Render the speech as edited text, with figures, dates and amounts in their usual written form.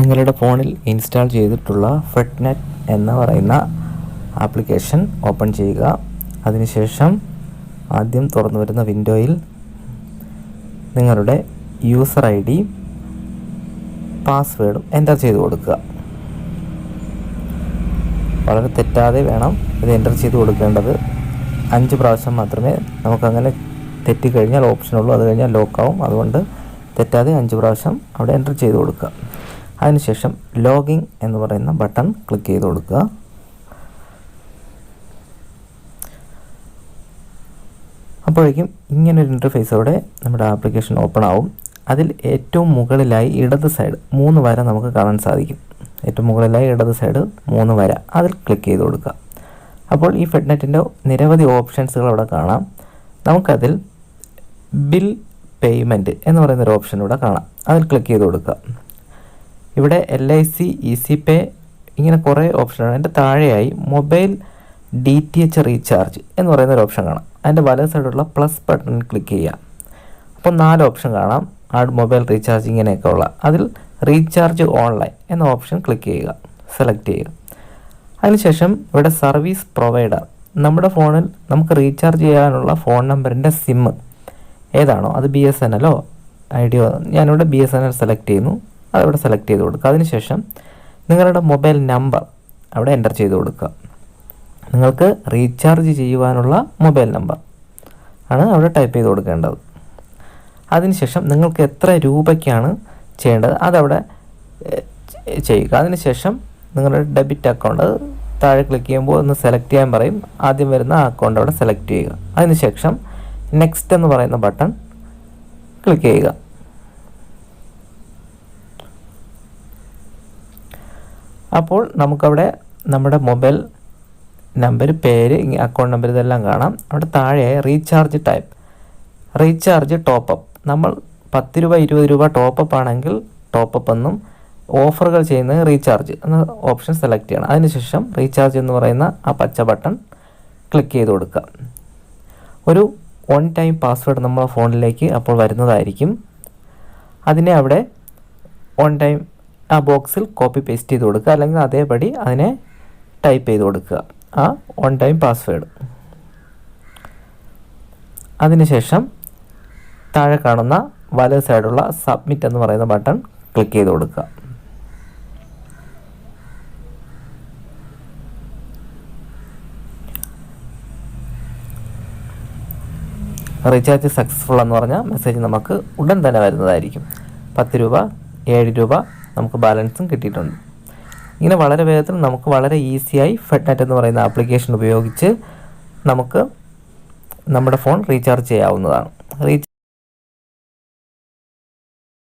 നിങ്ങളുടെ ഫോണിൽ ഇൻസ്റ്റാൾ ചെയ്തിട്ടുള്ള ഫെഡ്നെറ്റ് എന്ന് പറയുന്ന ആപ്ലിക്കേഷൻ ഓപ്പൺ ചെയ്യുക. അതിനുശേഷം ആദ്യം തുറന്നു വരുന്ന വിൻഡോയിൽ നിങ്ങളുടെ യൂസർ ഐ ഡി പാസ്വേഡും എൻ്റർ ചെയ്ത് കൊടുക്കുക. വളരെ തെറ്റാതെ വേണം ഇത് എൻ്റർ ചെയ്ത് കൊടുക്കേണ്ടത്. 5 പ്രാവശ്യം മാത്രമേ നമുക്കങ്ങനെ തെറ്റിക്കഴിഞ്ഞാൽ ഓപ്ഷനുള്ളൂ. അത് കഴിഞ്ഞാൽ ലോക്കാവും. അതുകൊണ്ട് തെറ്റാതെ 5 പ്രാവശ്യം അവിടെ എൻ്റർ ചെയ്ത് കൊടുക്കുക. അതിനുശേഷം ലോഗിൻ എന്ന് പറയുന്ന ബട്ടൺ ക്ലിക്ക് ചെയ്ത് കൊടുക്കുക. അപ്പോഴേക്കും ഇങ്ങനൊരു ഇൻ്റർഫേസോടെ നമ്മുടെ ആപ്ലിക്കേഷൻ ഓപ്പൺ ആവും. അതിൽ ഏറ്റവും മുകളിലായി ഇടത് സൈഡ് 3 വര നമുക്ക് കാണാൻ സാധിക്കും. ഏറ്റവും മുകളിലായി ഇടത് സൈഡ് 3 വര, അതിൽ ക്ലിക്ക് ചെയ്ത് കൊടുക്കുക. അപ്പോൾ ഈ ഫെഡ്നെറ്റിൻ്റെ നിരവധി ഓപ്ഷൻസുകൾ അവിടെ കാണാം. നമുക്കതിൽ ബിൽ പേയ്മെൻറ്റ് എന്ന് പറയുന്നൊരു ഓപ്ഷൻ ഇവിടെ കാണാം. അതിൽ ക്ലിക്ക് ചെയ്ത് കൊടുക്കുക. ഇവിടെ LIC, ഈസി പേ, ഇങ്ങനെ കുറേ ഓപ്ഷനാണ്. അതിൻ്റെ താഴെയായി മൊബൈൽ DTH റീചാർജ് എന്ന് പറയുന്നൊരു ഓപ്ഷൻ കാണാം. അതിൻ്റെ വലത് സൈഡിലുള്ള പ്ലസ് ബട്ടണിൽ ക്ലിക്ക് ചെയ്യുക. അപ്പോൾ 4 ഓപ്ഷൻ കാണാം. ആഡ് മൊബൈൽ റീചാർജ് ഇങ്ങനെയൊക്കെ ഉള്ള. അതിൽ റീചാർജ് ഓൺലൈൻ എന്ന ഓപ്ഷൻ ക്ലിക്ക് ചെയ്യുക, സെലക്ട് ചെയ്യുക. അതിനുശേഷം ഇവിടെ സർവീസ് പ്രൊവൈഡർ, നമ്മുടെ ഫോണിൽ നമുക്ക് റീചാർജ് ചെയ്യാനുള്ള ഫോൺ നമ്പറിൻ്റെ സിം ഏതാണോ, അത് BSNL ഐഡിയോ, ഞാനിവിടെ BSNL സെലക്ട് ചെയ്യുന്നു. അതവിടെ സെലക്ട് ചെയ്ത് കൊടുക്കുക. അതിനുശേഷം നിങ്ങളുടെ മൊബൈൽ നമ്പർ അവിടെ എൻ്റർ ചെയ്ത് കൊടുക്കുക. നിങ്ങൾക്ക് റീചാർജ് ചെയ്യുവാനുള്ള മൊബൈൽ നമ്പർ ആണ് അവിടെ ടൈപ്പ് ചെയ്ത് കൊടുക്കേണ്ടത്. അതിനുശേഷം നിങ്ങൾക്ക് എത്ര രൂപയ്ക്കാണ് ചെയ്യേണ്ടത് അതവിടെ ചെയ്യുക. അതിനുശേഷം നിങ്ങളുടെ ഡെബിറ്റ് അക്കൗണ്ട് താഴെ ക്ലിക്ക് ചെയ്യുമ്പോൾ ഒന്ന് സെലക്ട് ചെയ്യാൻ പറയും. ആദ്യം വരുന്ന ആ അക്കൗണ്ട് അവിടെ സെലക്ട് ചെയ്യുക. അതിനുശേഷം നെക്സ്റ്റ് എന്ന് പറയുന്ന ബട്ടൺ ക്ലിക്ക് ചെയ്യുക. അപ്പോൾ നമുക്കവിടെ നമ്മുടെ മൊബൈൽ നമ്പർ, പേര്, അക്കൗണ്ട് നമ്പർ ഇതെല്ലാം കാണാം. അവിടെ താഴെയായി റീചാർജ് ടൈപ്പ്, റീചാർജ് ടോപ്പപ്പ്. നമ്മൾ 10 രൂപ 20 രൂപ ടോപ്പപ്പ് ആണെങ്കിൽ ടോപ്പപ്പ് എന്നും, ഓഫറുകൾ ചെയ്യുന്നത് റീചാർജ് എന്ന ഓപ്ഷൻ സെലക്ട് ചെയ്യണം. അതിനുശേഷം റീചാർജ് എന്ന് പറയുന്ന ആ പച്ച ബട്ടൺ ക്ലിക്ക് ചെയ്ത് കൊടുക്കുക. ഒരു 1 ടൈം പാസ്വേഡ് നമ്മുടെ ഫോണിലേക്ക് അപ്പോൾ വരുന്നതായിരിക്കും. അതിനെ അവിടെ 1 ടൈം ആ ബോക്സിൽ കോപ്പി പേസ്റ്റ് ചെയ്ത് കൊടുക്കുക, അല്ലെങ്കിൽ അതേപടി അതിനെ ടൈപ്പ് ചെയ്ത് കൊടുക്കുക, ആ 1 ടൈം പാസ്വേഡ്. അതിനുശേഷം താഴെ കാണുന്ന വലത് സൈഡുള്ള സബ്മിറ്റ് എന്ന് പറയുന്ന ബട്ടൺ ക്ലിക്ക് ചെയ്ത് കൊടുക്കുക. റീചാർജ് സക്സസ്ഫുൾ എന്ന് പറഞ്ഞ മെസ്സേജ് നമുക്ക് ഉടൻ തന്നെ വരുന്നതായിരിക്കും. 10 രൂപ 7 രൂപ നമുക്ക് ബാലൻസും കിട്ടിയിട്ടുണ്ട്. ഇങ്ങനെ വളരെ വേഗത്തിൽ നമുക്ക് വളരെ ഈസിയായി ഫെഡ്നെറ്റ് എന്ന് പറയുന്ന ആപ്ലിക്കേഷൻ ഉപയോഗിച്ച് നമുക്ക് നമ്മുടെ ഫോൺ റീചാർജ് ചെയ്യാവുന്നതാണ്.